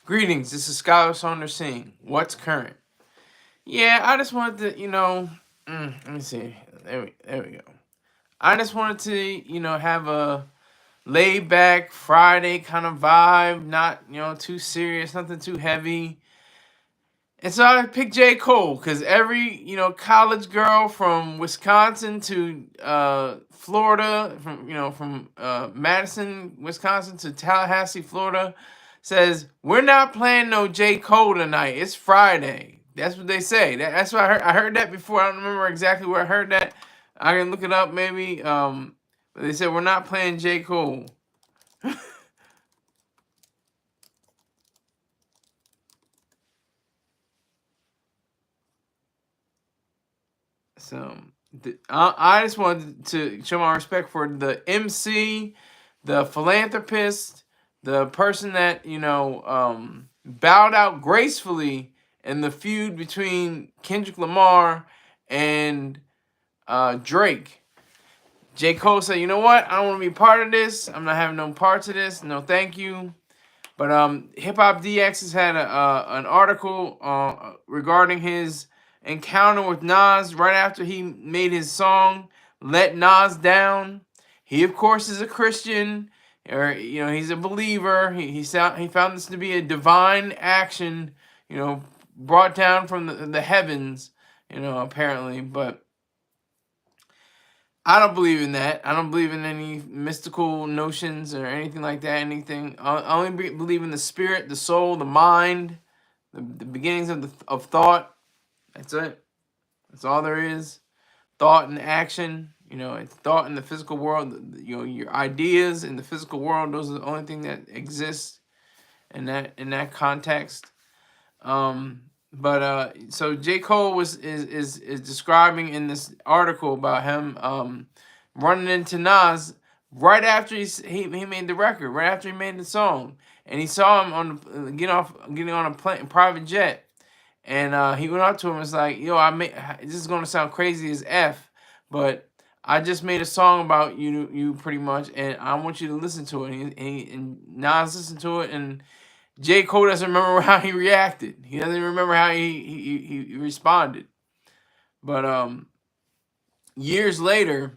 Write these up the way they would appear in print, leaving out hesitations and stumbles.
Greetings, this is Skyler Saunders saying, what's current? Yeah, I just wanted to, let me see. There we go. I just wanted to, have a laid back Friday kind of vibe, not, too serious, nothing too heavy. And so I picked J. Cole because every, college girl from Wisconsin to Florida, from Madison, Wisconsin to Tallahassee, Florida, says, we're not playing no J. Cole tonight. It's Friday. That's what they say. That's what I heard. I heard that before. I don't remember exactly where I heard that. I can look it up maybe. But they said, we're not playing J. Cole. So I just wanted to show my respect for the MC, the philanthropist, the person that bowed out gracefully in the feud between Kendrick Lamar and Drake. J. Cole said, "You know what? I don't want to be part of this. I'm not having no parts of this. No, thank you." But Hip Hop DX has had an article regarding his encounter with Nas right after he made his song "Let Nas Down." He, of course, is a Christian, or he's a believer. He found this to be a divine action, brought down from the heavens, apparently. But I don't believe in that. I don't believe in any mystical notions or anything like that. I only believe in the spirit, the soul, the mind, the beginnings of thought. That's it. That's all there is. Thought and action. It's thought in the physical world. Your ideas in the physical world. Those are the only thing that exists in that context. So J. Cole is describing in this article about him running into Nas right after he made the record, right after he made the song, and he saw him getting on a private jet, and he went up to him and was like, "Yo, this is gonna sound crazy as F, but I just made a song about you pretty much, and I want you to listen to it." And Nas listened to it, and J. Cole doesn't remember how he reacted. He doesn't remember how he responded. But years later,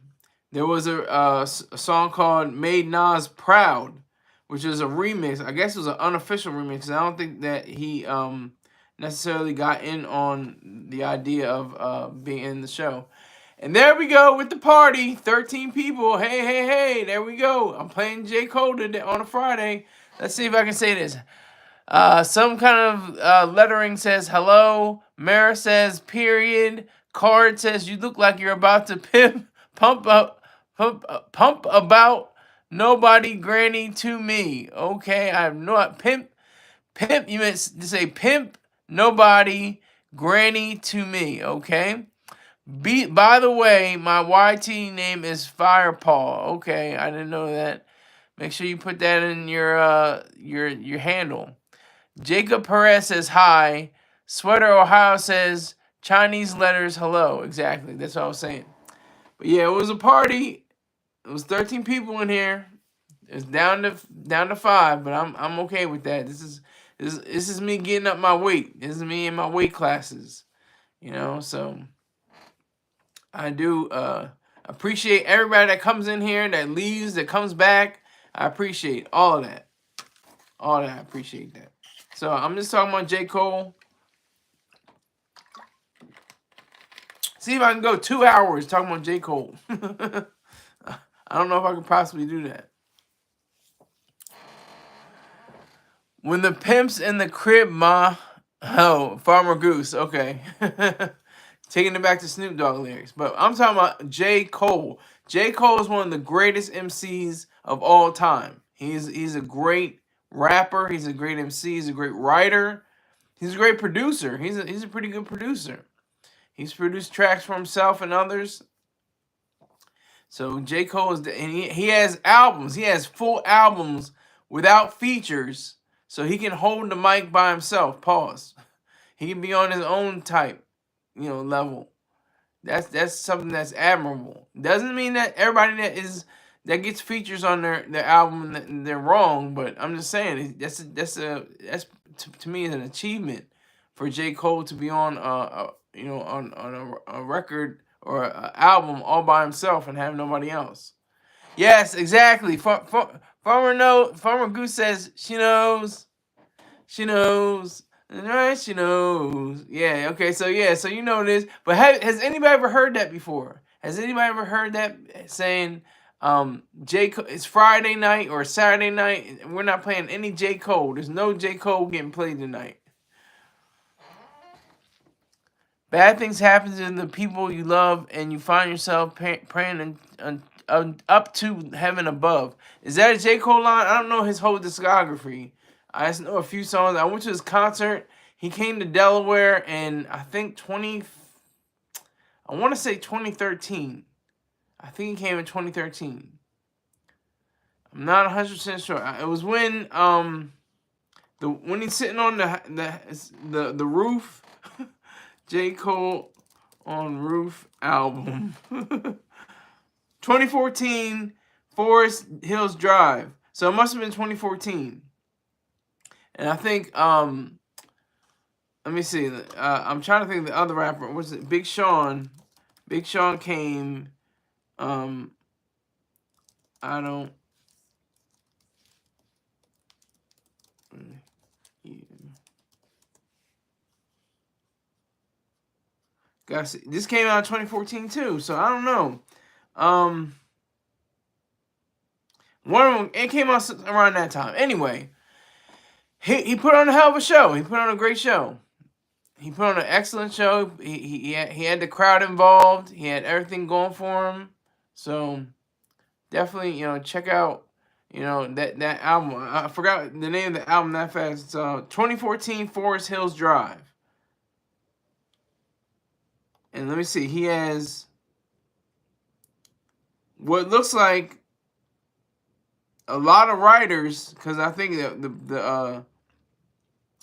there was a song called "Made Nas Proud," which is a remix. I guess it was an unofficial remix. I don't think that he necessarily got in on the idea of being in the show. And there we go with the party. 13 people. Hey, hey, hey. There we go. I'm playing J. Cole today on a Friday. Let's see if I can say this. Some kind of lettering says hello. Mara says period. Card says you look like you're about to pump about nobody granny to me. Okay, I have no pimp. You meant to say pimp nobody granny to me. Okay. By the way, my YT name is Firepaw. Okay, I didn't know that. Make sure you put that in your handle. Jacob Perez says hi. Sweater Ohio says Chinese letters hello. Exactly. That's what I was saying. But yeah, it was a party. It was 13 people in here. It's down to 5, but I'm okay with that. This is me getting up my weight. This is me in my weight classes. So I do appreciate everybody that comes in here, that leaves, that comes back. I appreciate all of that. All that. I appreciate that. So I'm just talking about J. Cole. See if I can go 2 hours talking about J. Cole. I don't know if I could possibly do that. When the pimp's in the crib, ma. Oh, Farmer Goose. Okay. Taking it back to Snoop Dogg lyrics. But I'm talking about J. Cole. J. Cole is one of the greatest MCs of all time. He's a great rapper. He's a great MC. He's a great writer. He's a great producer. He's a pretty good producer. He's produced tracks for himself and others. So J. Cole and he has albums. He has full albums without features, so he can hold the mic by himself. Pause. He can be on his own type, level. That's something that's admirable. Doesn't mean that everybody that gets features on their album they're wrong, but I'm just saying that's to me is an achievement for J. Cole to be on you know, on a record or an album all by himself and have nobody else. Yes, exactly. Farmer Goose says she knows. She knows. Right, she knows. Yeah, okay, so yeah, so you know this. But has anybody ever heard that before? Has anybody ever heard that saying it's Friday night or Saturday night and we're not playing any J. Cole. There's no J. Cole getting played tonight. Bad things happen to the people you love and you find yourself praying up to heaven above. Is that a J. Cole line? I don't know his whole discography. I just know a few songs. I went to his concert. He came to Delaware in, I think, I want to say 2013. I think he came in 2013. I'm not 100% sure. It was when when he's sitting on the roof. J. Cole on Roof album. 2014, Forest Hills Drive. So it must have been 2014. And I think, let me see. I'm trying to think of the other rapper. Was it Big Sean? Big Sean came, I don't. Gotta see. This came out in 2014 too, so I don't know. One of them, it came out around that time. Anyway, he put on a hell of a show. He put on a great show. He put on an excellent show. He had the crowd involved. He had everything going for him. So definitely, you know, check out, you know, that album. I forgot the name of the album that fast. It's 2014 Forest Hills Drive. And let me see. He has what looks like a lot of writers, because I think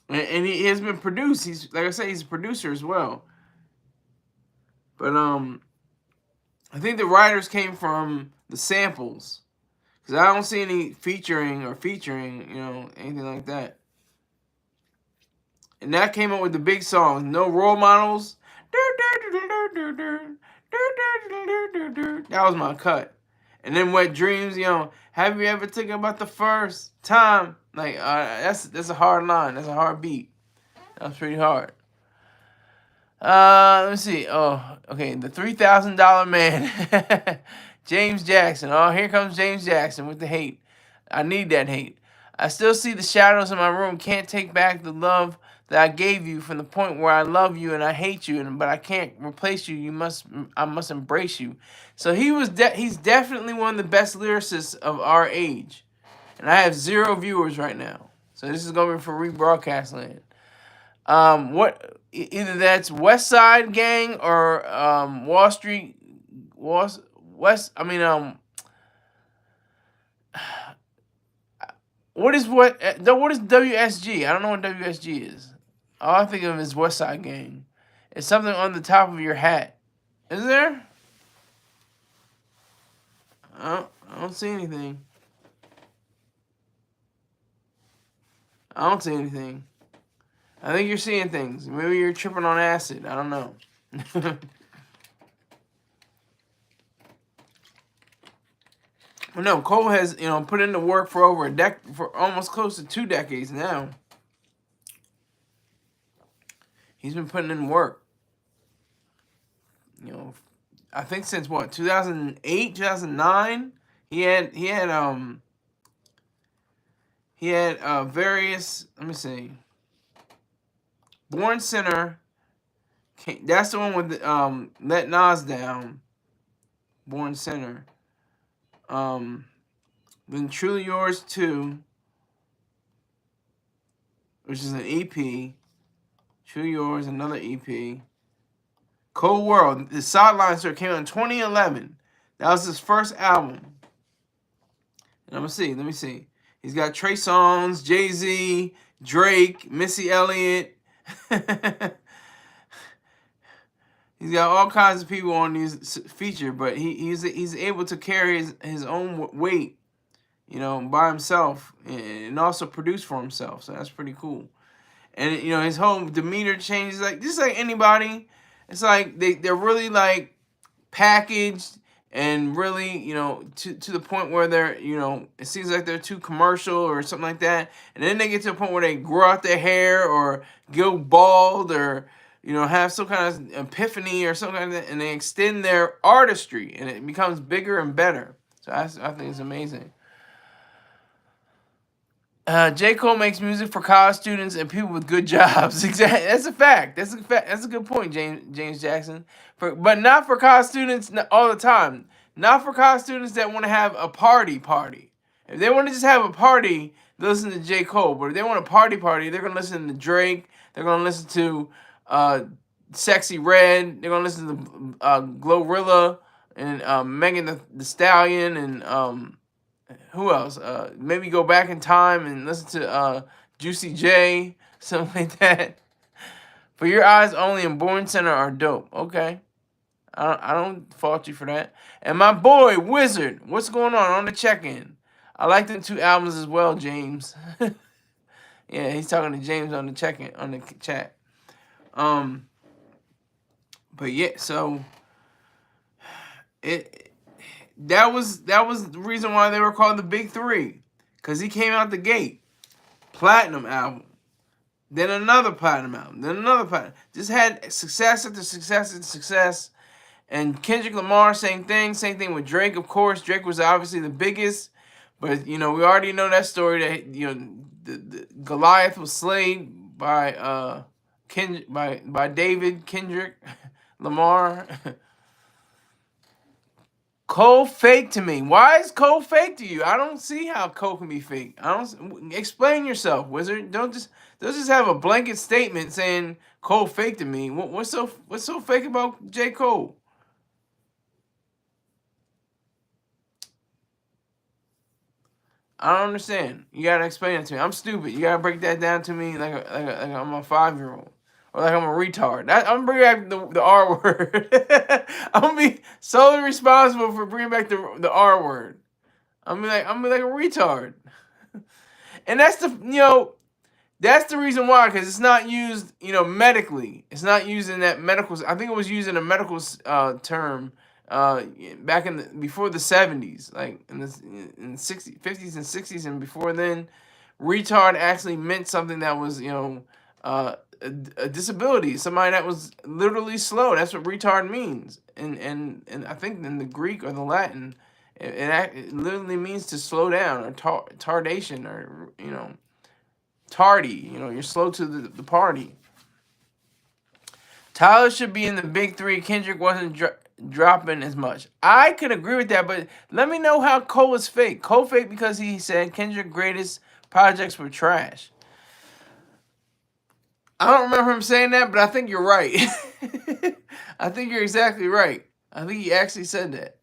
and he has been produced. He's, like I said, he's a producer as well. But I think the writers came from the samples, because I don't see any featuring, you know, anything like that. And that came up with the big songs. No Role Models. That was my cut. And then Wet Dreams, you know, have you ever taken about the first time? Like, that's a hard line. That's a hard beat. That's pretty hard. Let me see. Oh, okay. The $3,000 man. James Jackson. Oh, here comes James Jackson with the hate. I need that hate. I still see the shadows in my room. Can't take back the love that I gave you, from the point where I love you and I hate you, but I can't replace you. I must embrace you. So he's definitely one of the best lyricists of our age, and I have 0 viewers right now. So this is going to be for rebroadcast land. Either that's West Side Gang or Wall Street West. I mean what is WSG? I don't know what WSG is. All I think of is West Side Gang. It's something on the top of your hat. Is there? I don't see anything. I don't see anything. I think you're seeing things. Maybe you're tripping on acid. I don't know. Well, no, Cole has, you know, put in the work for for almost close to 2 decades now. He's been putting in work. You know, I think since what, 2008, 2009, he had various, let me see. Born Sinner, that's the one with Let Nas Down. Born Sinner. Then Truly Yours 2, which is an EP. Truly Yours, another EP. Cold World, the Sideline Story came out in 2011. That was his first album. And let me see. He's got Trey Songz, Jay-Z, Drake, Missy Elliott. He's got all kinds of people on these feature, but he's able to carry his own weight, you know, by himself, and also produce for himself. So that's pretty cool. and you know his whole demeanor changes, like just like anybody. It's like they're really like packaged and really, you know, to the point where they're, you know, it seems like they're too commercial or something like that, and then they get to a point where they grow out their hair or go bald or, you know, have some kind of epiphany or something like that, and they extend their artistry and it becomes bigger and better. So I think it's amazing. J. Cole makes music for college students and people with good jobs. Exactly, that's a fact. That's a fact. That's a good point, James Jackson. But not for college students all the time. Not for college students that want to have a party. If they want to just have a party, they listen to J. Cole. But if they want a party, they're gonna listen to Drake. They're gonna listen to Sexy Red. They're gonna listen to Glorilla and Megan the Stallion and who else? Maybe go back in time and listen to Juicy J, something like that. For your eyes only and Born Center are dope. Okay. I don't fault you for that. And my boy, Wizard, what's going on the check-in? I like them 2 albums as well, James. Yeah, he's talking to James on the check-in, on the chat. But yeah, so that was the reason why they were called the Big Three, because he came out the gate, platinum album, then another platinum album, then another platinum. Just had success after success after success. And Kendrick Lamar, same thing with Drake. Of course, Drake was obviously the biggest, but you know we already know that story that you know the Goliath was slain by by David Kendrick Lamar. Cole fake to me. Why is Cole fake to you? I don't see how Cole can be fake. Explain yourself, Wizard. Don't just have a blanket statement saying Cole fake to me. What's so fake about J. Cole? I don't understand. You gotta explain it to me. I'm stupid. You gotta break that down to me like I'm a 5-year-old. Or like I'm a retard. I'm bringing back the R word. I'm gonna be solely responsible for bringing back the R word. I'm like a retard. And that's that's the reason why, because it's not used, medically. It's not used in that medical. I think it was used in a medical term back before the 70s, like in the 60s, 50s and 60s, and before then, retard actually meant something that was a disability, somebody that was literally slow. That's what retard means, and I think in the Greek or the Latin, it literally means to slow down, or tardation, or tardy. You're slow to the party. Tyler should be in the Big Three. Kendrick wasn't dropping as much. I could agree with that, but let me know how Cole is fake. Cole fake because he said Kendrick's greatest projects were trash. I don't remember him saying that, but I think you're right. I think you're exactly right. I think he actually said that.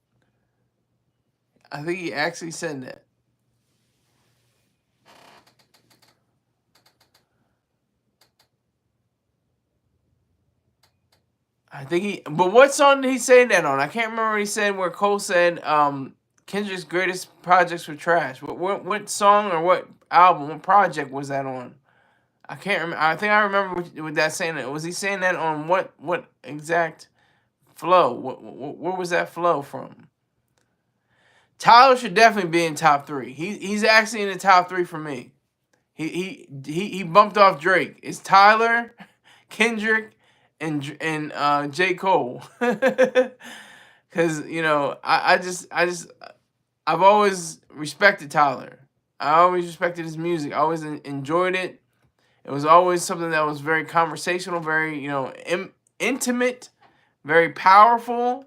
I think he actually said that. But what song did he say that on? I can't remember what he said where Cole said Kendrick's greatest projects were trash. What song or what album, what project was that on? I can't remember. I think I remember with that saying that. Was he saying that on what exact flow? Where was that flow from? Tyler should definitely be in top 3. He's actually in the top 3 for me. He bumped off Drake. It's Tyler, Kendrick, and J. Cole. Because I've always respected Tyler. I always respected his music. I always enjoyed it. It was always something that was very conversational, very intimate, very powerful,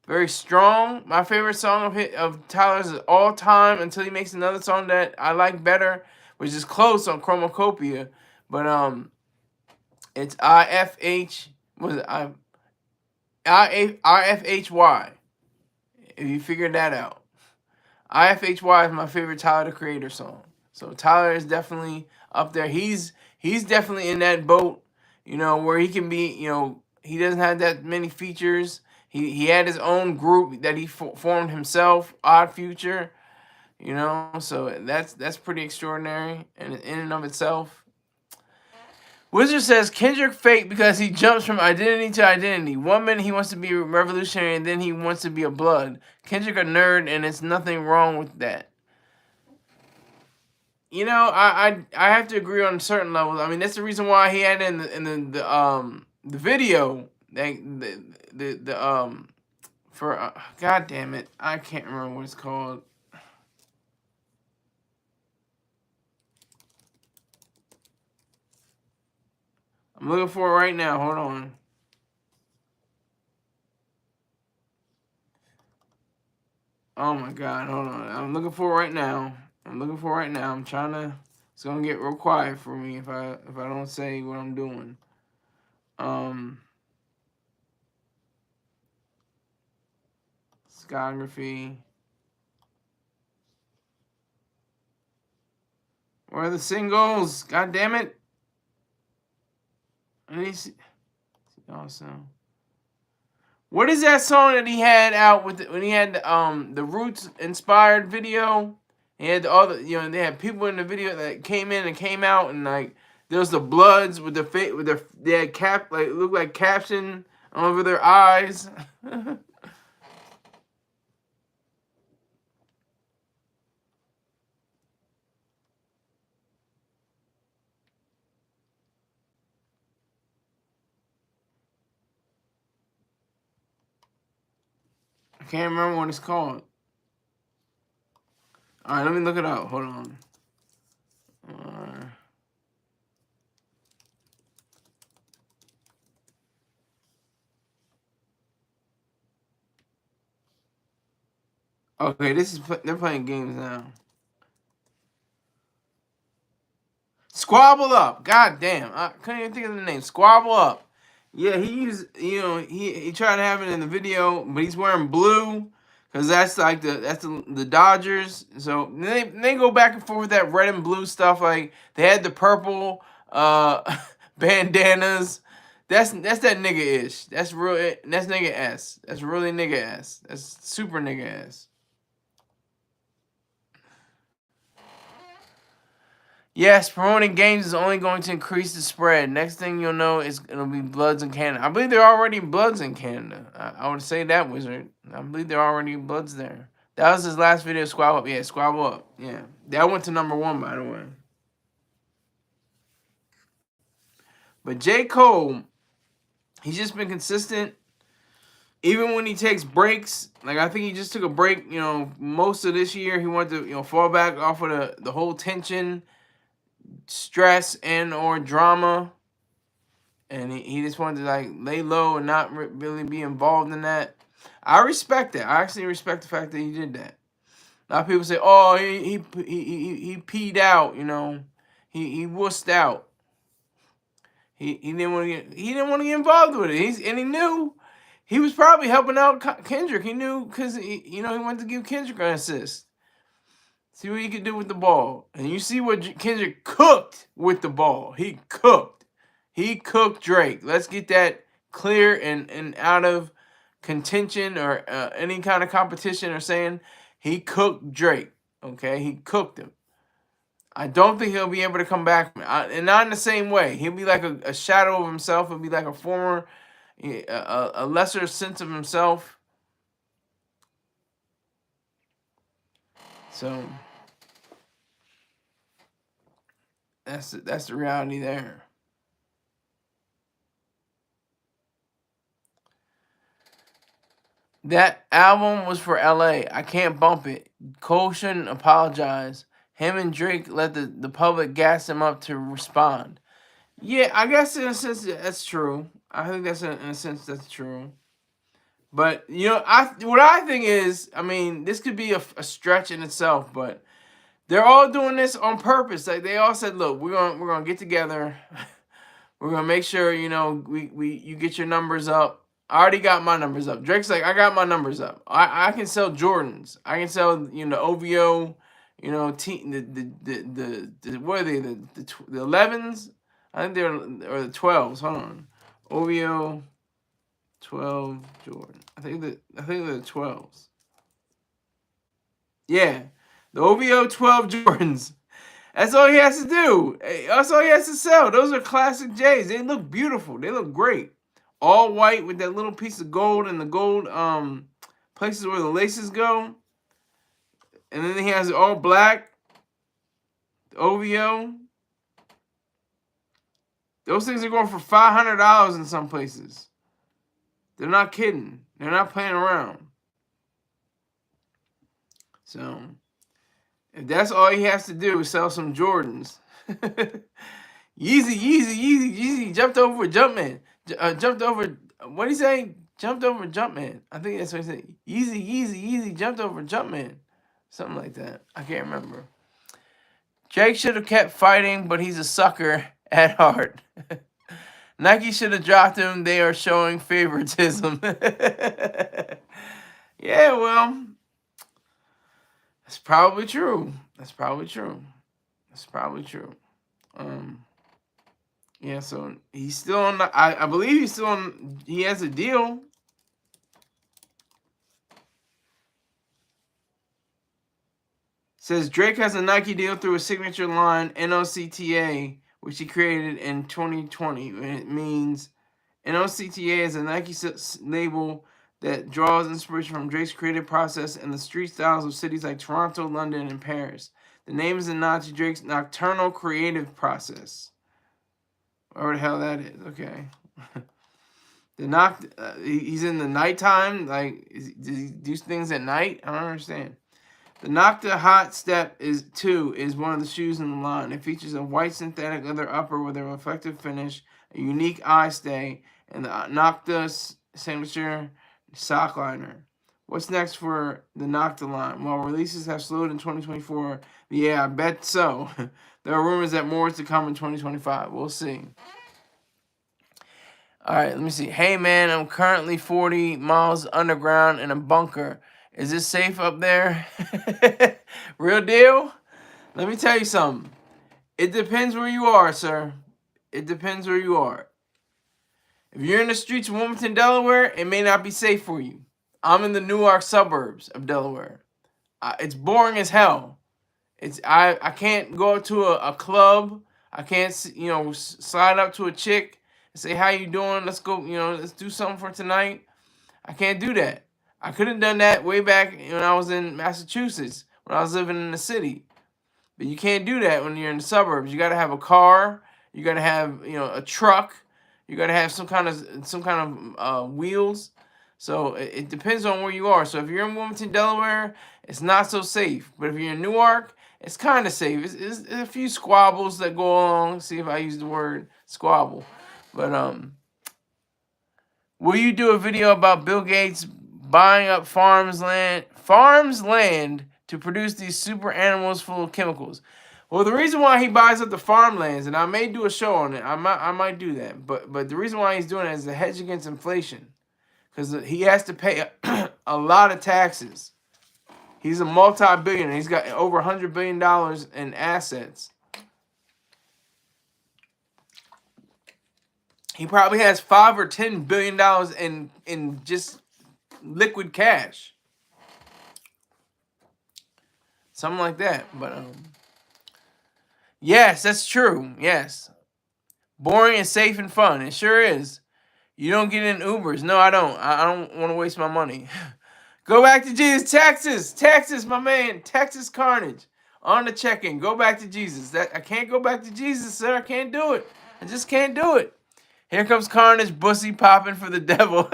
very strong. My favorite song of Tyler's is All Time, until he makes another song that I like better, which is Close on Chromacopia. But it's IFH. Was it IFHY? If you figured that out, IFHY is my favorite Tyler the Creator song. So Tyler is definitely up there. He's definitely in that boat, where he can be. He doesn't have that many features. He had his own group that he formed himself, Odd Future. So that's pretty extraordinary in and of itself. Wizard says Kendrick fake because he jumps from identity to identity. One minute he wants to be revolutionary and then he wants to be a blood. Kendrick a nerd and it's nothing wrong with that. You know, I have to agree on certain levels. I mean, that's the reason why he had in the video the for God damn it, I can't remember what it's called. I'm looking for it right now. Hold on. Oh my God, hold on. I'm looking for it right now. I'm trying to. It's gonna get real quiet for me if I don't say what I'm doing. Discography. Where are the singles? God damn it! Let me see. Awesome. What is that song that he had out with when he had the Roots inspired video? He had all the they had people in the video that came in and came out and like there was the Bloods with the they had cap like looked like caption over their eyes. I can't remember what it's called. All right, let me look it up. Hold on. Okay, they're playing games now. Squabble Up. God damn, I couldn't even think of the name. Squabble Up. Yeah, he tried to have it in the video, but he's wearing blue because that's like the Dodgers. So they go back and forth with that red and blue stuff. Like they had the purple bandanas. That's that nigga ish. That's real. That's nigga s. That's really nigga s. That's super nigga s. Yes, promoting games is only going to increase the spread. Next thing you'll know is it'll be Bloods in Canada. I believe there are already Bloods in Canada. I would say that, Wizard. I believe there are already Bloods there. That was his last video, Squabble Up. Yeah, Squabble Up. Yeah. That went to #1, by the way. But J. Cole, he's just been consistent. Even when he takes breaks, like I think he just took a break, most of this year. He wanted to, fall back off of the whole tension, stress, and or drama. And he just wanted to like lay low and not really be involved in that. I respect that. I actually respect the fact that he did that. A lot of people say, "Oh, he peed out," he wussed out. He didn't want to get involved with it. And he knew he was probably helping out Kendrick. He knew because he wanted to give Kendrick an assist. See what he could do with the ball, and you see what Kendrick cooked with the ball. He cooked. He cooked Drake. Let's get that clear and out of contention or any kind of competition or saying he cooked Drake. Okay, he cooked him. I don't think he'll be able to come back, and not in the same way. He'll be like a shadow of himself. He'll be like a former, a lesser sense of himself. So that's the reality there. That album was for LA. I can't bump it. Cole shouldn't apologize. Him and Drake let the public gas him up to respond. Yeah, I guess in a sense that's true. I think in a sense that's true. But what I think is, I mean, this could be a stretch in itself, but they're all doing this on purpose. Like they all said, look, we're gonna get together. We're gonna make sure you get your numbers up. I already got my numbers up. Drake's like, I got my numbers up. I can sell Jordans. I can sell OVO. What are they? The 11s? I think they're or the 12s. Hold on, OVO 12 Jordan. I think they're the 12s. Yeah, the OVO 12 Jordans. That's all he has to do. That's all he has to sell. Those are classic J's. They look beautiful. They look great. All white with that little piece of gold and the gold places where the laces go. And then he has it all black. OVO. Those things are going for $500 in some places. They're not kidding. They're not playing around. So, if that's all he has to do is sell some Jordans. Yeezy jumped over Jumpman. Jumped over, what did he say? Jumped over Jumpman. I think that's what he said. Yeezy jumped over Jumpman. Something like that. I can't remember. Drake should have kept fighting, but he's a sucker at heart. Nike should have dropped him. They are showing favoritism. Yeah, well, that's probably true. That's probably true. That's probably true. Yeah, so he's still on the, I believe he's still on, he has a deal. Says Drake has a Nike deal through a signature line, NOCTA, which he created in 2020. It means NOCTA is a Nike label that draws inspiration from Drake's creative process and the street styles of cities like Toronto, London, and Paris. The name is a nod to Drake's nocturnal creative process. Whatever the hell that is. Okay. He's in the nighttime. Like, does he do things at night? I don't understand. The Nocta Hot Step 2 is one of the shoes in the line. It features a white synthetic leather upper with a reflective finish, a unique eye stay, and the Nocta signature sock liner. What's next for the Nocta line? While releases have slowed in 2024, yeah, I bet so. There are rumors that more is to come in 2025. We'll see. All right, let me see. Hey, man, I'm currently 40 miles underground in a bunker. Is it safe up there? Real deal? Let me tell you something. It depends where you are, sir. It depends where you are. If you're in the streets of Wilmington, Delaware, it may not be safe for you. I'm in the Newark suburbs of Delaware. It's boring as hell. I can't go to a club. I can't, slide up to a chick and say, how you doing? Let's go, let's do something for tonight. I can't do that. I could have done that way back when I was in Massachusetts, when I was living in the city. But you can't do that when you're in the suburbs. You got to have a car. You got to have, a truck. You got to have some kind of wheels. So it depends on where you are. So if you're in Wilmington, Delaware, it's not so safe. But if you're in Newark, it's kind of safe. It's a few squabbles that go along. See if I use the word squabble. But will you do a video about Bill Gates buying up farms land to produce these super animals full of chemicals? Well, the reason why he buys up the farmlands, and I may do a show on it, I might do that, but the reason why he's doing it is to hedge against inflation, because he has to pay a lot of taxes. He's a multi-billionaire. He's got over $100 billion in assets. He probably has $5 or $10 billion in just liquid cash. Something like that. But yes, that's true. Yes. Boring and safe and fun. It sure is. You don't get in Ubers. No, I don't. I don't want to waste my money. Go back to Jesus. Texas, my man. Texas Carnage. On the check-in. Go back to Jesus. I can't go back to Jesus, sir. I can't do it. I just can't do it. Here comes Carnage, bussy popping for the devil.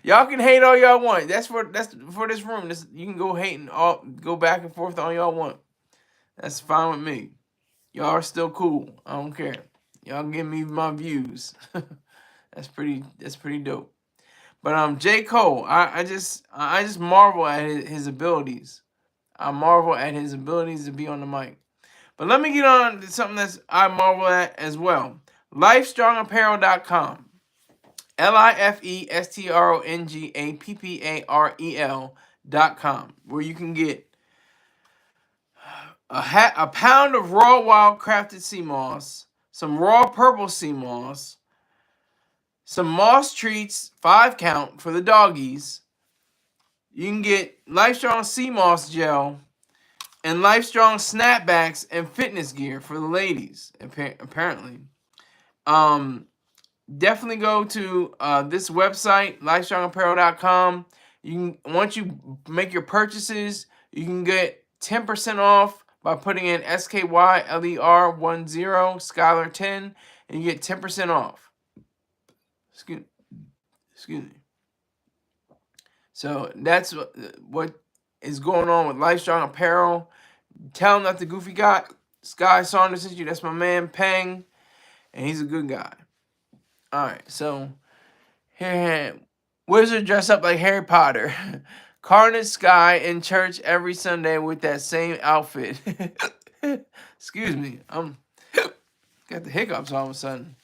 Y'all can hate all y'all want. That's for this room. You can go hate and go back and forth all y'all want. That's fine with me. Y'all are still cool. I don't care. Y'all give me my views. That's pretty dope. But J. Cole, I just marvel at his abilities. I marvel at his abilities to be on the mic. But let me get on to something that's I marvel at as well. LIFESTRONGAPPAREL.com. LIFESTRONGAPPAREL.com, where you can get a pound of raw wild crafted sea moss, some raw purple sea moss, some moss treats, 5 count for the doggies. You can get LifeStrong sea moss gel and LifeStrong snapbacks and fitness gear for the ladies, apparently. Definitely go to this website, lifestrongapparel.com. You can, once you make your purchases, you can get 10% off by putting in SKYLER10 Skyler 10, and you get 10% off. Excuse me. So that's what is going on with Lifestrong Apparel. Tell him that the goofy guy, SkySaunders, sent you. That's my man, Pang, and he's a good guy. All right, so here, wizard dress up like Harry Potter. Carnage Sky in church every Sunday with that same outfit. Excuse me, I'm got the hiccups all of a sudden.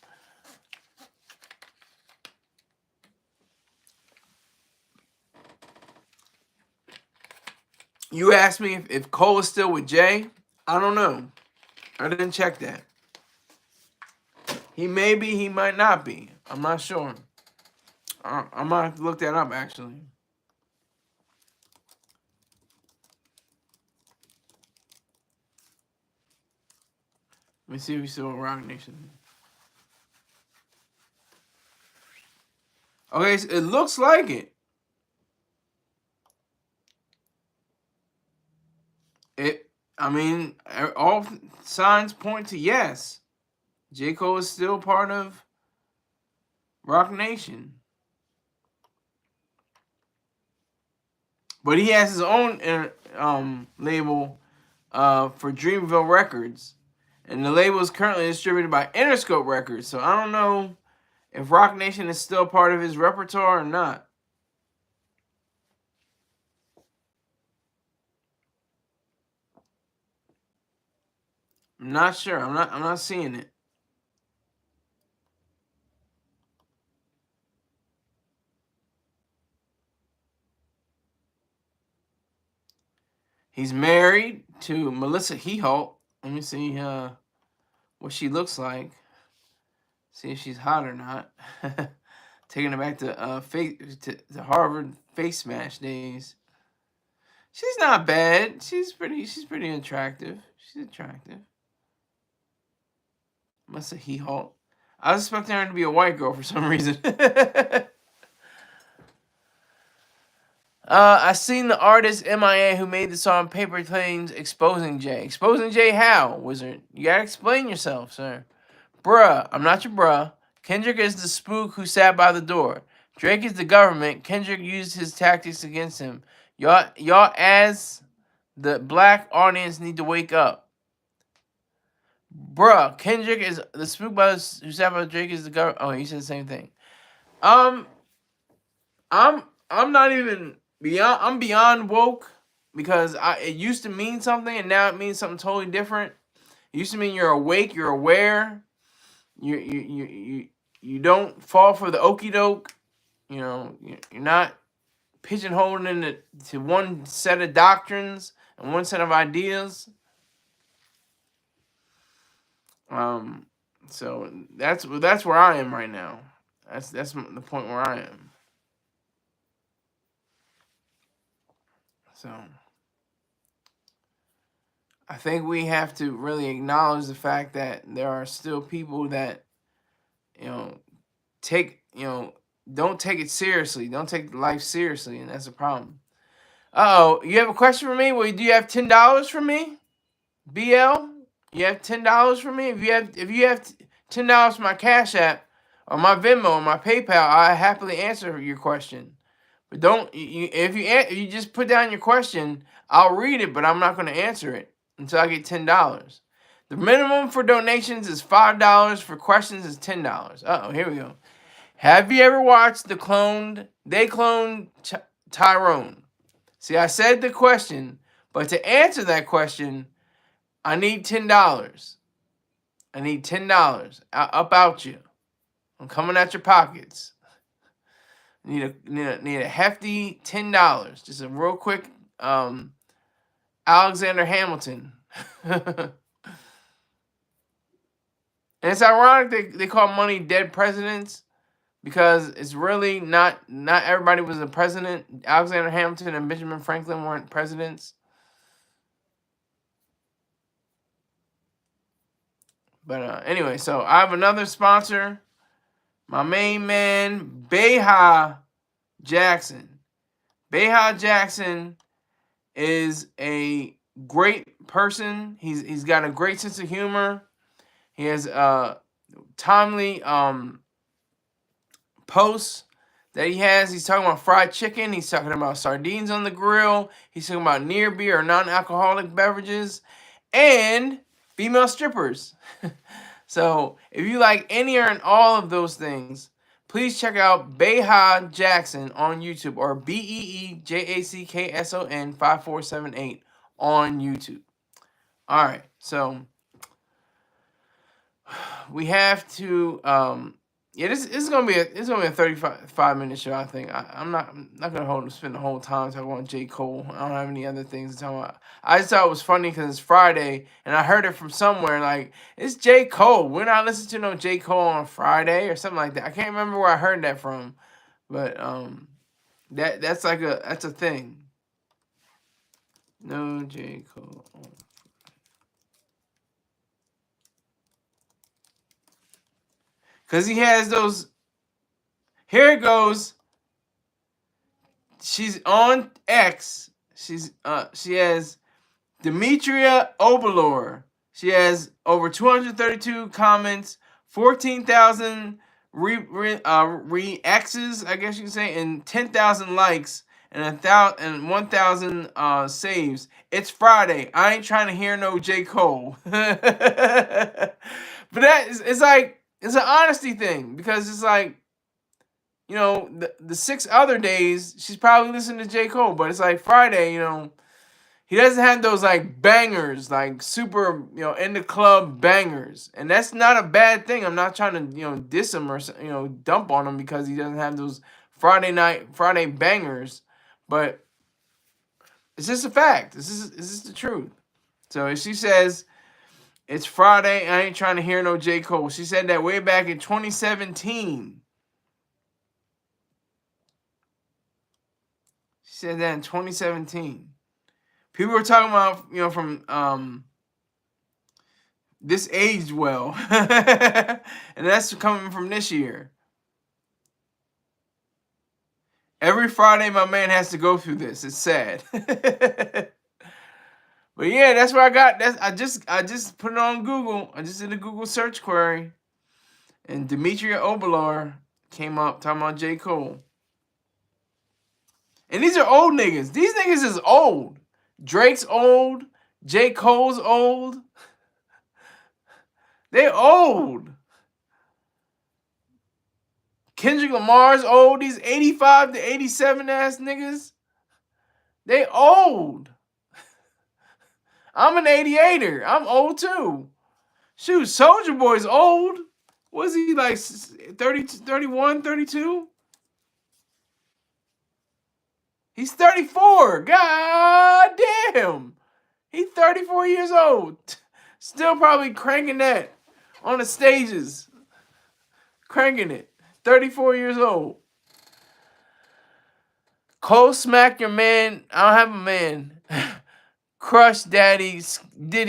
You asked me if Cole is still with Jay. I don't know. I didn't check that. He may be, he might not be. I'm not sure. I might have to look that up, actually. Let me see if he's still in Rock Nation. Okay, so it looks like it. I mean, all signs point to yes. J. Cole is still part of Rock Nation. But he has his own label for Dreamville Records. And the label is currently distributed by Interscope Records. So I don't know if Rock Nation is still part of his repertoire or not. I'm not sure. I'm not seeing it. He's married to Melissa Heholt. Let me see what she looks like. See if she's hot or not. Taking it back to Harvard face smash days. She's not bad. She's pretty attractive. She's attractive. Melissa Heholt. I was expecting her to be a white girl for some reason. I seen the artist MIA who made the song Paper Planes exposing Jay. Exposing Jay how, Wizard? You gotta explain yourself, sir. Bruh, I'm not your bruh. Kendrick is the spook who sat by the door. Drake is the government. Kendrick used his tactics against him. Y'all as the black audience need to wake up. Bruh, Kendrick is the spook who sat by Drake is the government. Oh, he said the same thing. I'm not even beyond. I'm beyond woke because it used to mean something and now it means something totally different. It used to mean you're awake, you're aware, you don't fall for the okie doke. You know, you're not pigeonholed into one set of doctrines and one set of ideas. So that's where I am right now. That's the point where I am. So I think we have to really acknowledge the fact that there are still people that, don't take it seriously. Don't take life seriously, and that's a problem. Uh-oh, you have a question for me? Well, do you have $10 for me? BL? You have $10 for me? If you have $10 for my Cash App or my Venmo or my PayPal, I happily answer your question. But don't if you just put down your question, I'll read it, but I'm not going to answer it until I get $10. The minimum for donations is $5. For questions is $10. Uh-oh, here we go. Have you ever watched They Cloned Tyrone? See, I said the question, but to answer that question, I need $10. I need $10 up out you. I'm coming at your pockets. Need a hefty $10. Just a real quick Alexander Hamilton. And it's ironic they call money dead presidents because it's really not everybody was a president. Alexander Hamilton and Benjamin Franklin weren't presidents. But anyway, so I have another sponsor. My main man, Beha Jackson. Beha Jackson is a great person. He's got a great sense of humor. He has timely posts that he has. He's talking about fried chicken. He's talking about sardines on the grill. He's talking about near beer or non-alcoholic beverages and female strippers. So if you like any or all of those things, please check out Beha Jackson on YouTube, or BEEJACKSON 5478 on YouTube. All right, so we have to yeah, this is gonna be a 35-minute show. I think I'm not gonna spend the whole time talking about J. Cole. I don't have any other things to talk about. I just thought it was funny because it's Friday and I heard it from somewhere like it's J. Cole. We're not listening to no J. Cole on Friday or something like that. I can't remember where I heard that from, but that's a thing. No J. Cole. Because he has those. Here it goes. She's on X. She has Demetria Obalor. She has over 232 comments, 14,000 re-X's, I guess you can say, and 10,000 likes, and 1,000 saves. It's Friday. I ain't trying to hear no J. Cole. But it's like, it's an honesty thing, because it's like, you know, the 6 other days, she's probably listening to J. Cole, but it's like Friday, you know, he doesn't have those like bangers, like super, you know, in the club bangers. And that's not a bad thing. I'm not trying to, you know, diss him or, you know, dump on him because he doesn't have those Friday bangers. But it's just a fact. This is the truth. So if she says, it's Friday, I ain't trying to hear no J. Cole. She said that way back in 2017. She said that in 2017. People were talking about, you know, from this aged well. And that's coming from this year. Every Friday my man has to go through this. It's sad. But yeah, that's what I got. I just put it on Google. I just did a Google search query, and Demetria Obalor came up talking about J. Cole. And these are old niggas. These niggas is old. Drake's old. J. Cole's old. They old. Kendrick Lamar's old. These 85 to 87 ass niggas. They old. I'm an 88er. I'm old too. Shoot, Soulja Boy's old. Was he like 30, 31, 32? He's 34. God damn. He's 34 years old. Still probably cranking that on the stages. Cranking it. 34 years old. Cole smack your man. I don't have a man. Crush Diddy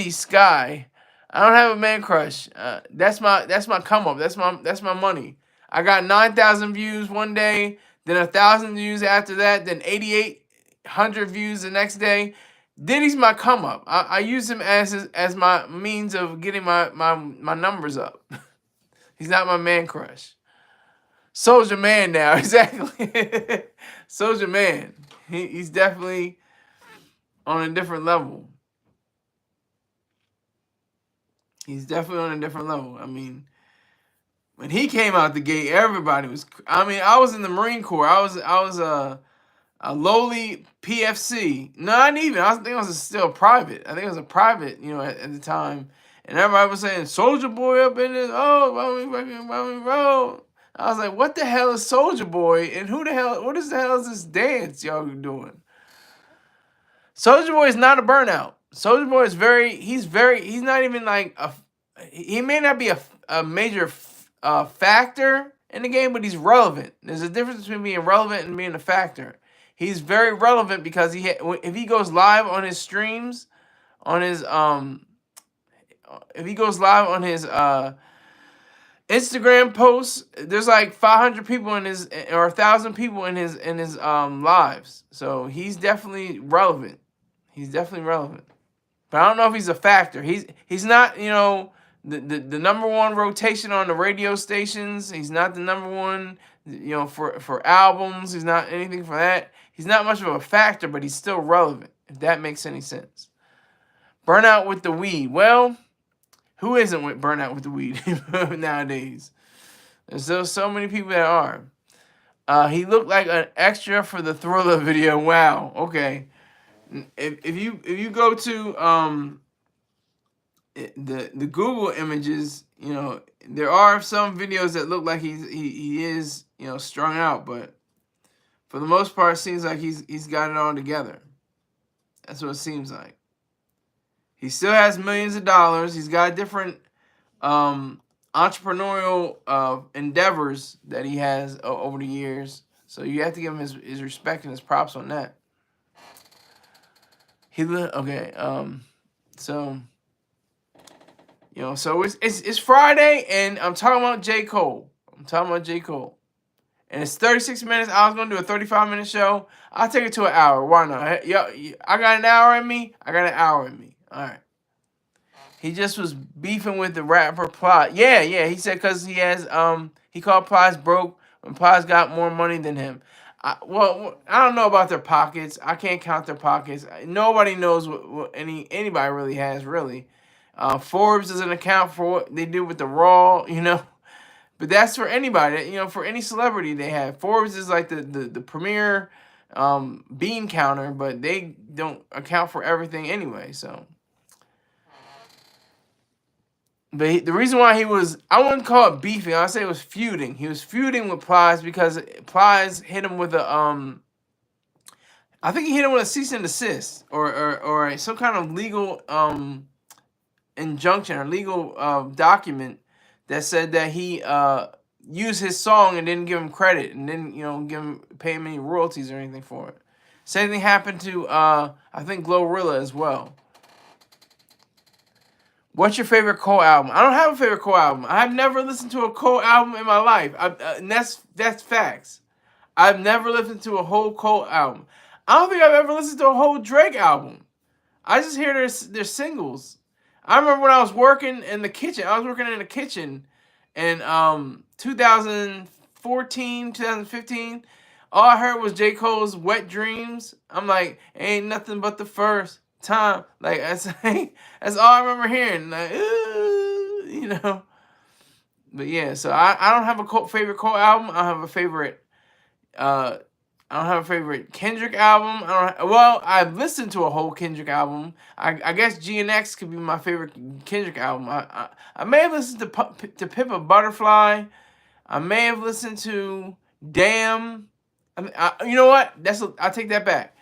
Sky. I don't have a man crush. That's my come up. That's my money. I got 9,000 views one day, then 1,000 views after that, then 8,800 views the next day. Diddy's my come up. I use him as my means of getting my numbers up. He's not my man crush. Soulja Man now, exactly. Soulja Man. He's definitely on a different level. He's definitely on a different level. I mean, when he came out the gate, everybody was. I mean, I was in the Marine Corps. I was a lowly PFC. Not even. I think I was still private. I think I was a private, you know, at the time. And everybody was saying, Soulja Boy up in this. Oh, bro. I was like, what the hell is Soulja Boy? And what the hell is this dance y'all doing? Soulja Boy is not a burnout. Soulja Boy is he's not even like he may not be a major factor in the game, but he's relevant. There's a difference between being relevant and being a factor. He's very relevant because if he goes live on his streams, on his if he goes live on his Instagram posts, there's like 500 people in his, or 1,000 people in his lives. So he's definitely relevant. He's definitely relevant. But I don't know if he's a factor. He's not, you know, the number one rotation on the radio stations. He's not the number one, you know, for albums. He's not anything for that. He's not much of a factor, but he's still relevant, if that makes any sense. Burnout with the weed. Well, who isn't with burnout with the weed nowadays? There's so many people that are. He looked like an extra for the Thriller video. Wow. Okay. If you go to the Google images, you know, there are some videos that look like he is, you know, strung out, but for the most part, it seems like he's got it all together. That's what it seems like. He still has millions of dollars. He's got different entrepreneurial endeavors that he has over the years. So you have to give him his respect and his props on that. So you know, so it's Friday, and I'm talking about J. Cole. And it's 36 minutes. I was gonna do a 35-minute show. I'll take it to an hour. Why not? Yo, I got an hour in me. All right. He just was beefing with the rapper Plies. Yeah. He said because he has he called Plies broke when Plies got more money than him. Well, I don't know about their pockets. I can't count their pockets. Nobody knows what anybody really has, really. Forbes doesn't account for what they do with the Raw, you know. But that's for anybody, you know, for any celebrity they have. Forbes is like the premier bean counter, but they don't account for everything anyway, so. But the reason why I wouldn't call it beefing, I'd say it was feuding. He was feuding with Plies because Plies hit him with a, I think he hit him with a cease and desist or some kind of legal injunction or legal document that said that he used his song and didn't give him credit and didn't, you know, pay him any royalties or anything for it. Same thing happened to I think Glorilla as well. What's your favorite Cole album? I don't have a favorite Cole album. I've never listened to a Cole album in my life. And that's facts. I've never listened to a whole Cole album. I don't think I've ever listened to a whole Drake album. I just hear their singles. I remember when I was working in the kitchen. I was working in the kitchen in 2014, 2015. All I heard was J. Cole's Wet Dreams. I'm like, ain't nothing but the first time. Like, that's all I remember hearing. Like, you know. But yeah, so I don't have a favorite Cole album. I don't have a favorite Kendrick album. I've listened to a whole Kendrick album. I guess G&X could be my favorite Kendrick album. I may have listened to Pimp a Butterfly. I may have listened to Damn. You know what? I'll take that back.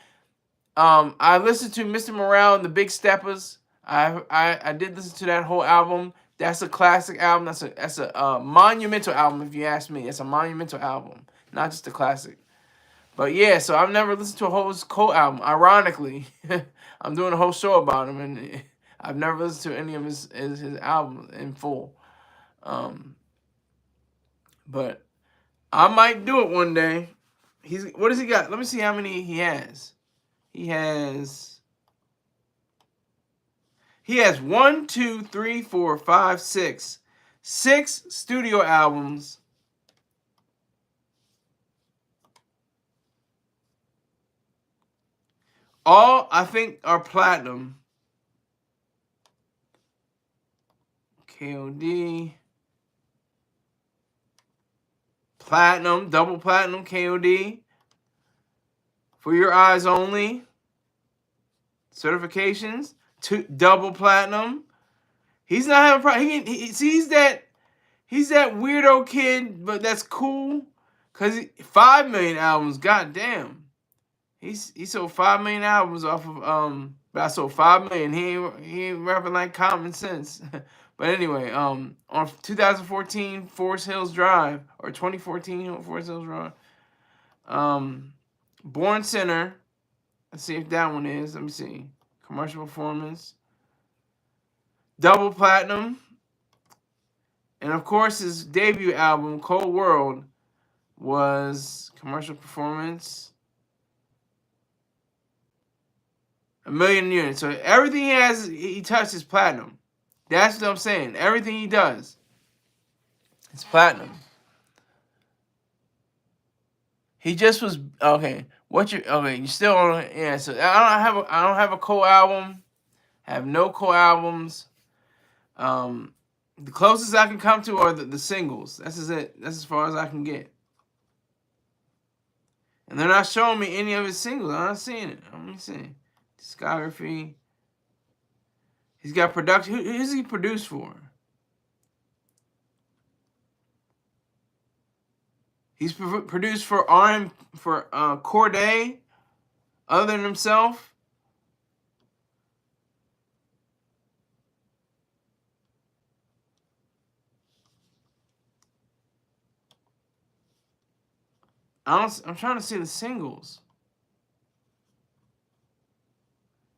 I listened to Mr. Morale and the Big Steppers. I did listen to that whole album. That's a classic album. That's a monumental album, if you ask me. It's a monumental album, not just a classic. But yeah, so I've never listened to a whole Cole album. Ironically, I'm doing a whole show about him, and I've never listened to any of his albums in full. But I might do it one day. What does he got? Let me see how many he has. He has 1, 2, 3, 4, 5, 6 studio albums. All, I think, are platinum. KOD. Platinum, double platinum, KOD. For Your Eyes Only. Certifications. Double platinum. He's not having a problem. He's that weirdo kid, but that's cool. Because 5 million albums, goddamn. He sold 5 million albums off of but I sold 5 million. He ain't rapping like Common Sense. But anyway, on 2014 Forest Hills Drive, or 2014 Forest Hills Drive, Born Sinner. Let's see if that one is. Let me see. Commercial performance. double platinum. And of course, his debut album, Cold World, was commercial performance, 1 million units. So everything he touches platinum. That's what I'm saying. Everything he does, it's platinum. He just was okay. You still on? Yeah. So I don't have a co-album. I have no co-albums. The closest I can come to are the singles. That's it. That's as far as I can get. And they're not showing me any of his singles. I'm not seeing it. Let me see. Discography. He's got production. Who's he produced for? He's produced for Corday, other than himself. I'm trying to see the singles.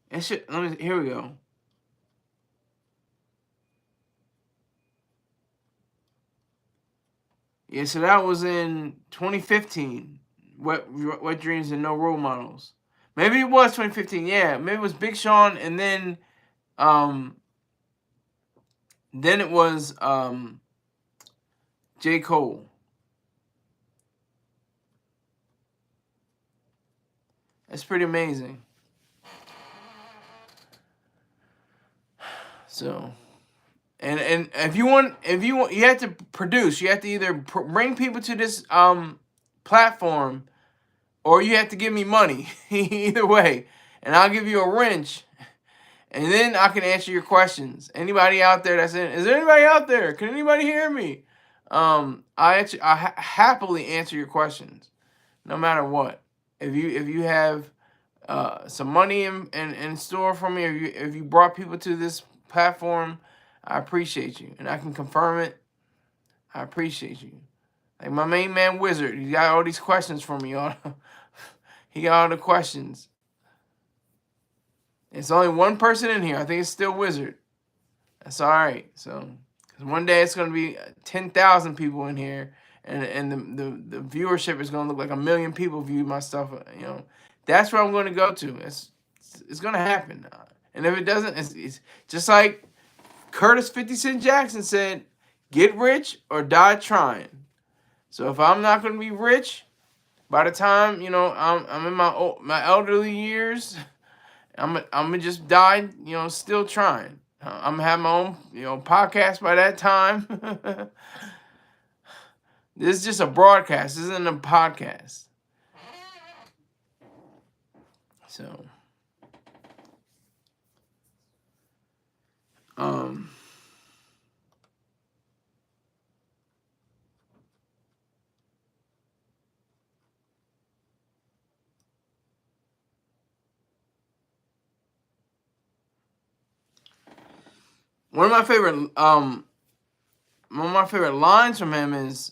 Here we go. Yeah, so that was in 2015. What Dreams and No Role Models. Maybe it was 2015. Yeah, maybe it was Big Sean, and then it was J. Cole. That's pretty amazing. So, and if you want, you have to produce. You have to either bring people to this platform, or you have to give me money. Either way, and I'll give you a wrench, and then I can answer your questions. Anybody out there that's in? Is there anybody out there? Can anybody hear me? I happily answer your questions, no matter what. If you have some money in store for me, if you brought people to this platform, I appreciate you, and I can confirm it. I appreciate you. Like my main man Wizard, he got all these questions for me. He got all the questions. It's only one person in here. I think it's still Wizard. That's all right. So, because one day it's gonna be 10,000 people in here, and the viewership is gonna look like 1 million people view my stuff. You know, that's where I'm going to go to. It's gonna happen. And if it doesn't, it's just like Curtis 50 Cent Jackson said, "Get rich or die trying." So if I'm not going to be rich by the time I'm in my elderly years, I'm gonna just die. Still trying. I'm gonna have my own podcast by that time. This is just a broadcast. This isn't a podcast. So. One of my favorite lines from him is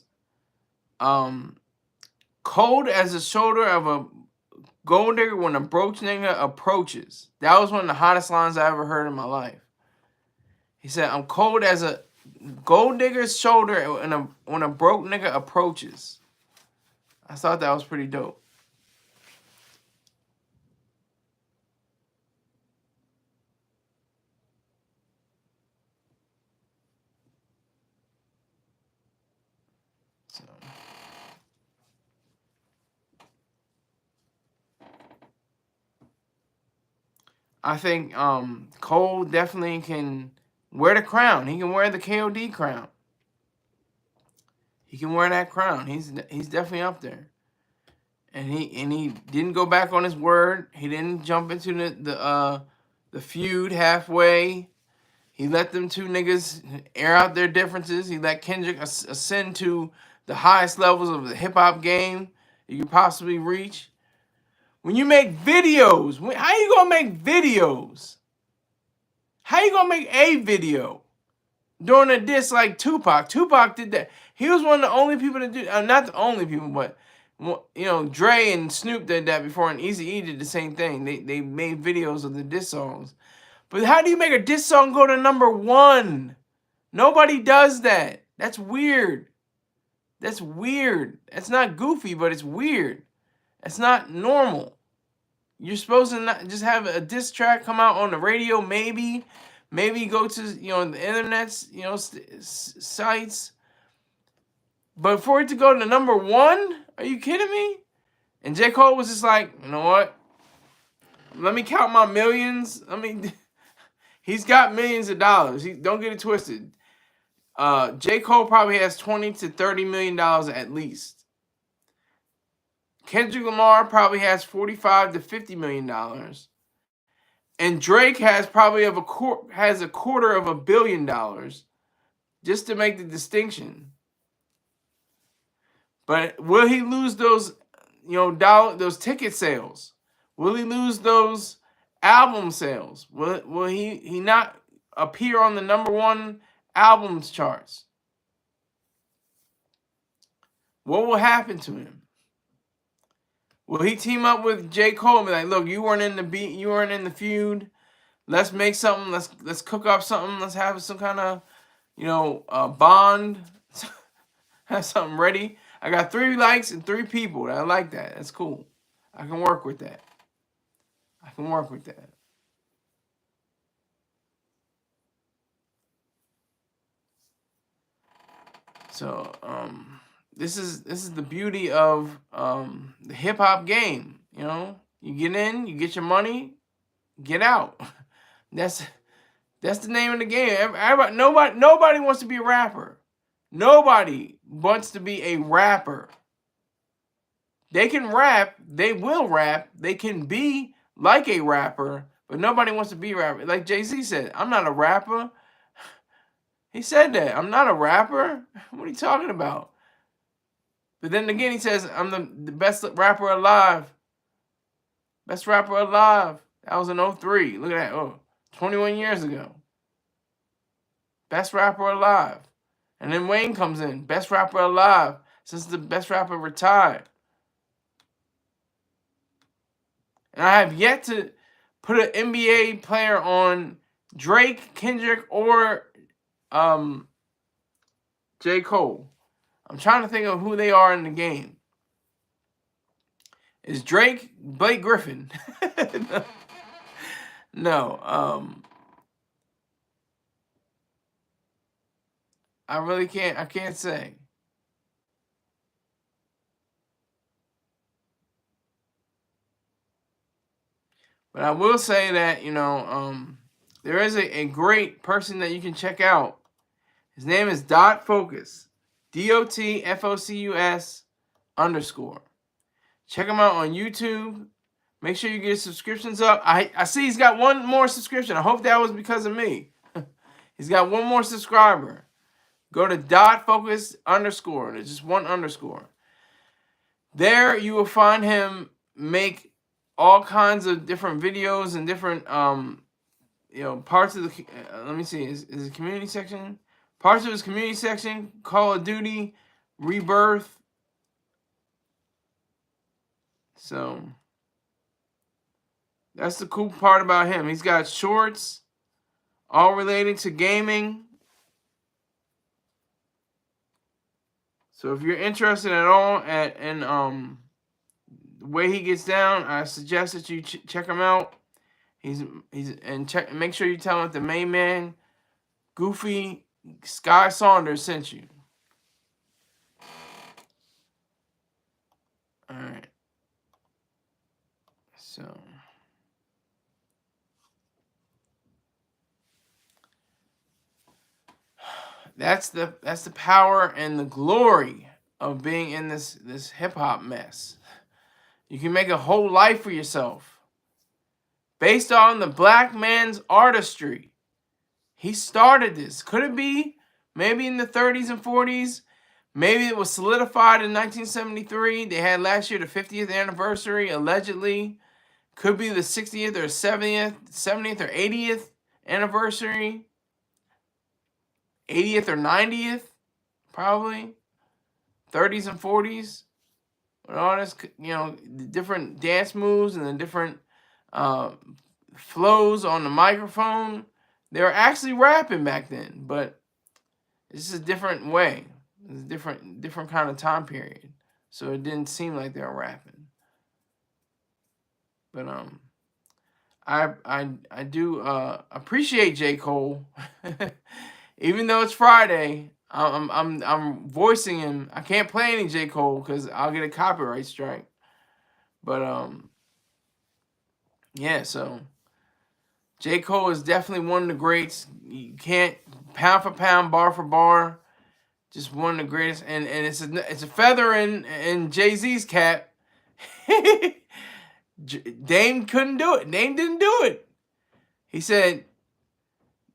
cold as the shoulder of a gold digger when a broke nigga approaches. That was one of the hottest lines I ever heard in my life. He said, "I'm cold as a gold digger's shoulder when a broke nigga approaches." I thought that was pretty dope. So. I think Cole definitely can wear the crown. He can wear the KOD crown. He can wear that crown. He's definitely up there. And he didn't go back on his word. He didn't jump into the feud halfway. He let them two niggas air out their differences. He let Kendrick ascend to the highest levels of the hip hop game you could possibly reach. When you make videos, how you gonna make videos? How you gonna make a video during a diss like Tupac? Tupac did that. He was one of the only people to do. Not the only people, but Dre and Snoop did that before, and Eazy-E did the same thing. They made videos of the diss songs. But how do you make a diss song go to #1? Nobody does that. That's weird. That's weird. It's not goofy, but it's weird. It's not normal. You're supposed to not just have a diss track come out on the radio, maybe go to the internet's sites. But for it to go to #1, are you kidding me? And J. Cole was just like, you know what? Let me count my millions. He's got millions of dollars. Don't get it twisted. J. Cole probably has $20 to $30 million at least. Kendrick Lamar probably has $45 to $50 million. And Drake has probably a $250 million, just to make the distinction. But will he lose those, those ticket sales? Will he lose those album sales? Will he not appear on the #1 albums charts? What will happen to him? Will he team up with J. Cole and be like, look, you weren't in the feud. Let's make something. Let's cook up something. Let's have some kind of bond. Have something ready. I got 3 likes and 3 people. I like that. That's cool. I can work with that. So this is the beauty of the hip hop game. You get in, you get your money, get out. That's the name of the game. Nobody wants to be a rapper. Nobody wants to be a rapper. They can rap. They will rap. They can be like a rapper, but nobody wants to be a rapper. Like Jay-Z said, I'm not a rapper. He said that. I'm not a rapper. What are you talking about? But then again, he says, I'm the best rapper alive. Best rapper alive. That was in 2003. Look at that. 21 years ago. Best rapper alive. And then Wayne comes in. Best rapper alive. Since the best rapper retired. And I have yet to put an NBA player on Drake, Kendrick, or J. Cole. I'm trying to think of who they are in the game. Is Drake Blake Griffin? No. I really can't. I can't say. But I will say that, there is a great person that you can check out. His name is Dot Focus. DOTFOCUS _ Check him out on YouTube. Make sure you get his subscriptions up. I see he's got 1 more subscription. I hope that was because of me. He's got 1 more subscriber. Go to Dot Focus _ There's just 1 _. There you will find him make all kinds of different videos and different parts of the let me see, is the community section? Parts of his community section, Call of Duty, Rebirth. So that's the cool part about him. He's got shorts all related to gaming. So if you're interested at all in the way he gets down, I suggest that you check him out. Make sure you tell him that the main man, Goofy SkySaunders, sent you. All right. So that's the power and the glory of being in this hip hop mess. You can make a whole life for yourself based on the black man's artistry. He started this. Could it be maybe in the 30s and 40s? Maybe it was solidified in 1973. They had last year the 50th anniversary, allegedly. Could be the 60th or 70th or 80th anniversary. 80th or 90th, probably. 30s and 40s. With all this, the different dance moves and the different flows on the microphone. They were actually rapping back then, but it's just a different way. It's a different kind of time period. So it didn't seem like they were rapping. But I do appreciate J. Cole. Even though it's Friday, I'm voicing him. I can't play any J. Cole because I'll get a copyright strike. But yeah, so J. Cole is definitely one of the greats. You can't, pound for pound, bar for bar, just one of the greatest. And it's a feather in Jay-Z's cap. Dame couldn't do it. Dame didn't do it. He said,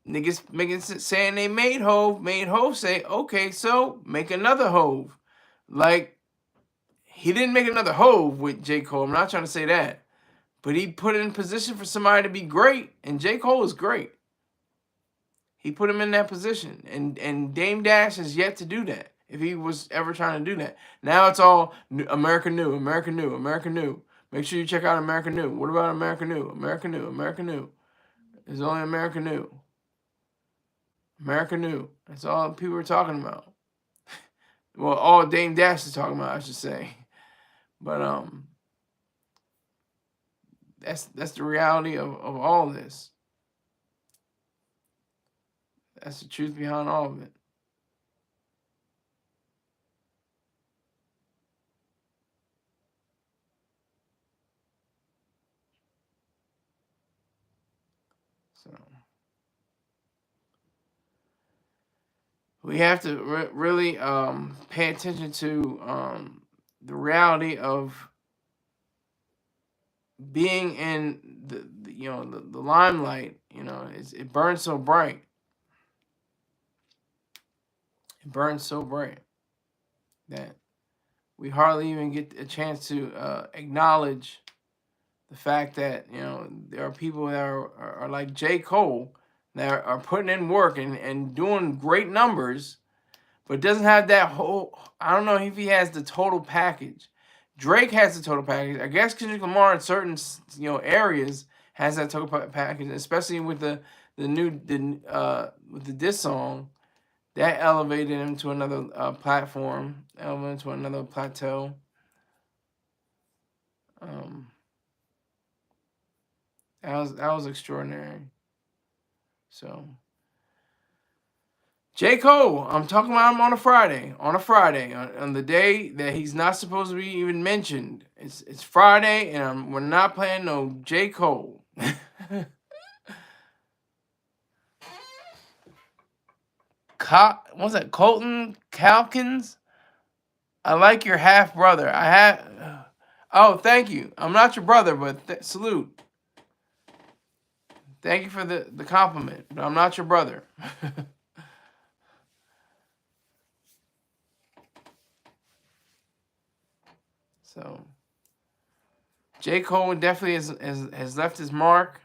niggas saying they made Hove say, okay, so make another Hove. Like, he didn't make another Hove with J. Cole. I'm not trying to say that. But he put it in position for somebody to be great, and J. Cole is great. He put him in that position, and Dame Dash has yet to do that, if he was ever trying to do that. Now it's all America New, America New, America New. Make sure you check out America New. What about America New? America New, America New. It's only America New. America New. That's all people are talking about. Well, all Dame Dash is talking about, I should say. But that's the reality of all this. That's the truth behind all of it. So we have to really pay attention to the reality of being in the limelight. It burns so bright. It burns so bright that we hardly even get a chance to acknowledge the fact that there are people that are like J. Cole that are putting in work and doing great numbers, but doesn't have that whole. I don't know if he has the total package. Drake has the total package. I guess Kendrick Lamar in certain areas has that total package, especially with the diss song. That elevated him to another platform, elevated to another plateau. That was extraordinary. So, J. Cole, I'm talking about him on a Friday. On the day that he's not supposed to be even mentioned. It's Friday, and we're not playing no J. Cole. What's that? Colton Calkins? I like your half brother. Oh, thank you. I'm not your brother, but salute. Thank you for the compliment, but I'm not your brother. So, J. Cole definitely has left his mark.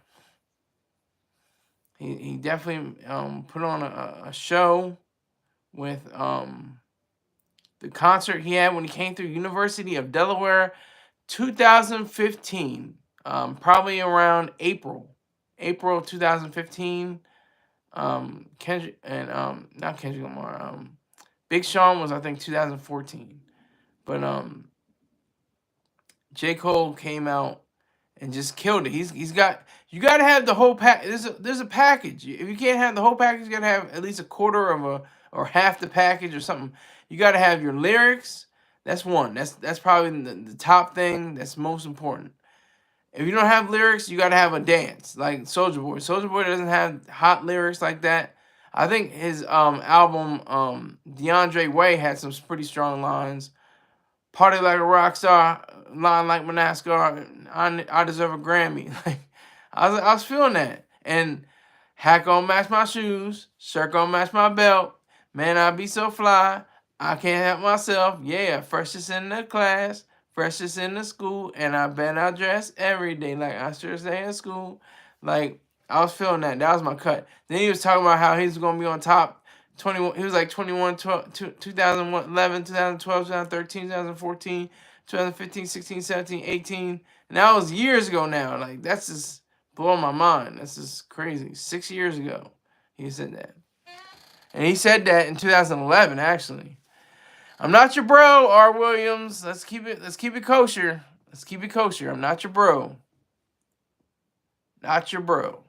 He definitely put on a show with the concert he had when he came through University of Delaware, 2015, probably around April 2015. Kendrick and not Kendrick Lamar. Big Sean was, I think, 2014, but J. Cole came out and just killed it. You got to have the whole pack. There's a package. If you can't have the whole package, you got to have at least a quarter of or half the package or something. You got to have your lyrics. That's one. That's probably the top thing. That's most important. If you don't have lyrics, you got to have a dance like Soulja Boy. Soulja Boy doesn't have hot lyrics like that. I think his album DeAndre Way had some pretty strong lines. Party like a rock star, line like my NASCAR. I deserve a Grammy. Like I was feeling that. And hat gon' match my shoes, shirt gon' match my belt. Man, I be so fly, I can't help myself. Yeah, freshest in the class, freshest in the school, and I bet I dress every day like I sure stay in school. Like I was feeling that. That was my cut. Then he was talking about how he's gonna be on top. 21. He was like 21, 2011, 2012, 2013, 2014, 2015, 16, 17, 18. And that was years ago now. Like, that's just blowing my mind. This is crazy. 6 years ago, he said that. And he said that in 2011, actually. I'm not your bro, R. Williams. Let's keep it kosher. Let's keep it kosher. I'm not your bro. Not your bro.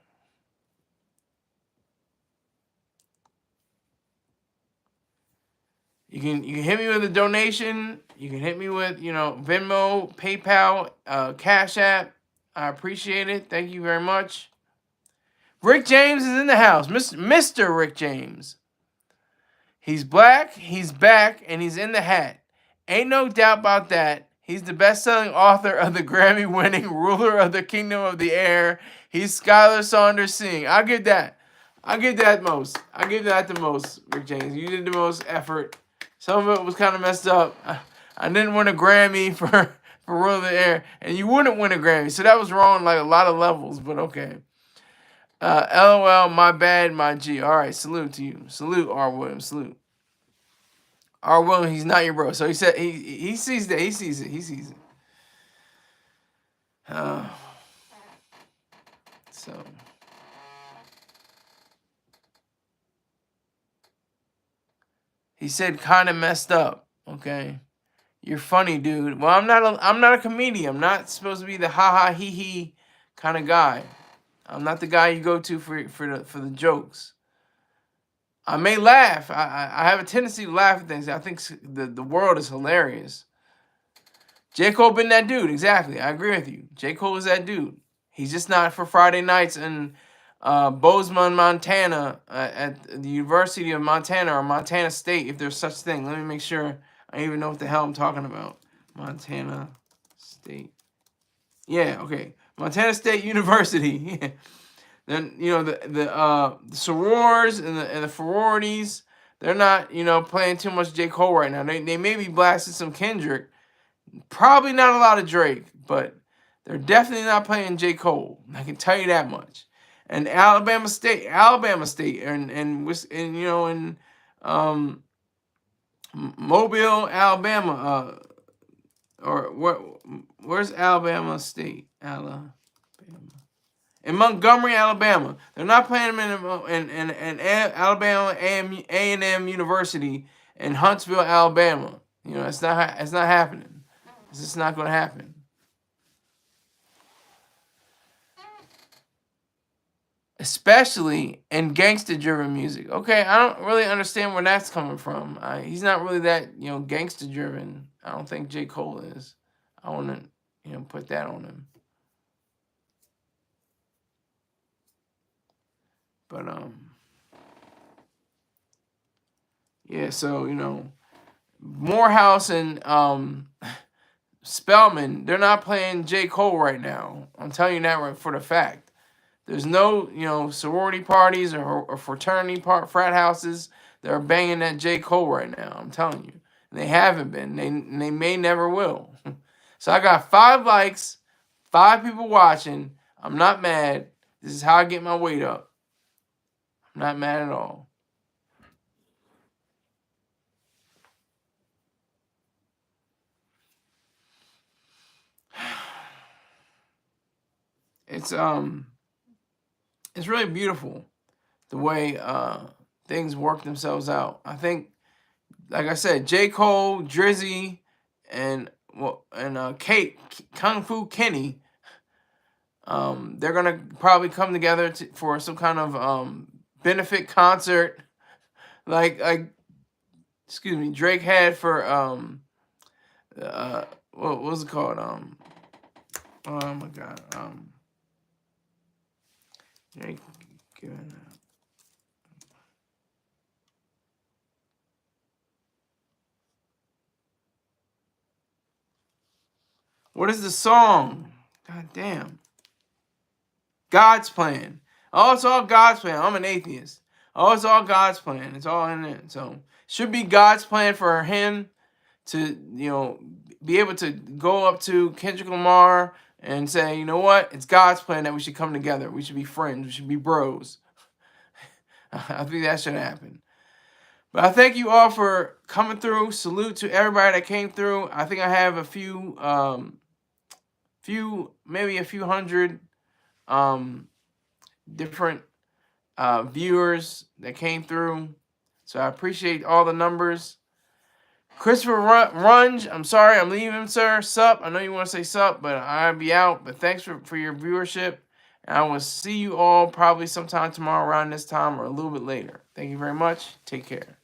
You can hit me with a donation. You can hit me with, Venmo, PayPal, Cash App. I appreciate it. Thank you very much. Rick James is in the house. Mr. Rick James. He's black, he's back, and he's in the hat. Ain't no doubt about that. He's the best-selling author of the Grammy-winning Ruler of the Kingdom of the Air. He's Skyler Saunders singing. I'll give that. I'll give that most. I'll give that the most, Rick James. You did the most effort. Some of it was kind of messed up. I didn't win a Grammy for Ruler of the Air, and you wouldn't win a Grammy, so that was wrong like a lot of levels, but okay. LOL, my bad, my G. All right, salute to you. Salute, R. Williams. Salute. R. Williams, he's not your bro. So he said he sees that. He sees it. He sees it. So he said kind of messed up. Okay, you're funny, dude. Well, I'm not a comedian. I'm not supposed to be the ha ha he he kind of guy. I'm not the guy you go to for the jokes. I may laugh. I have a tendency to laugh at things. I think the world is hilarious. J. Cole been that dude. Exactly. I agree with you. J. Cole is that dude. He's just not for Friday nights in Bozeman, Montana, at the University of Montana or Montana State, if there's such thing. Let me make sure I even know what the hell I'm talking about. Montana State. Yeah, okay. Montana State University. Yeah. Then the sorors and the sororities, they're not playing too much J. Cole right now. They may be blasting some Kendrick, probably not a lot of Drake, but they're definitely not playing J. Cole. I can tell you that much. And Alabama State, and Mobile, Alabama, or where's Alabama State? Alabama. In Montgomery, Alabama. They're not playing them in Alabama A&M University in Huntsville, Alabama. It's not happening. It's just not going to happen. Especially in gangster-driven music. Okay, I don't really understand where that's coming from. He's not really that, gangster-driven. I don't think J. Cole is. I want to, put that on him. But, yeah, so, Morehouse and Spelman, they're not playing J. Cole right now. I'm telling you that right for the fact. There's no, sorority parties or fraternity frat houses that are banging that J. Cole right now. I'm telling you. And they haven't been. They may never will. So I got 5 likes, 5 people watching. I'm not mad. This is how I get my weight up. I'm not mad at all. It's really beautiful the way things work themselves out. I think, like I said, J. Cole, Drizzy, and Kate, Kung Fu Kenny, they're gonna probably come together for some kind of benefit concert, like excuse me, Drake had for what was it called? Oh my God, Drake giving. What is the song? God damn. God's plan. Oh, it's all God's plan. I'm an atheist. Oh, it's all God's plan. It's all in it. So should be God's plan for him to, be able to go up to Kendrick Lamar and say, you know what? It's God's plan that we should come together. We should be friends. We should be bros. I think that should happen. But I thank you all for coming through. Salute to everybody that came through. I think I have maybe a few hundred different viewers that came through. So I appreciate all the numbers. Christopher Runge, I'm sorry, I'm leaving, sir. Sup. I know you want to say sup, but I'll be out. But thanks for your viewership. And I will see you all probably sometime tomorrow around this time or a little bit later. Thank you very much. Take care.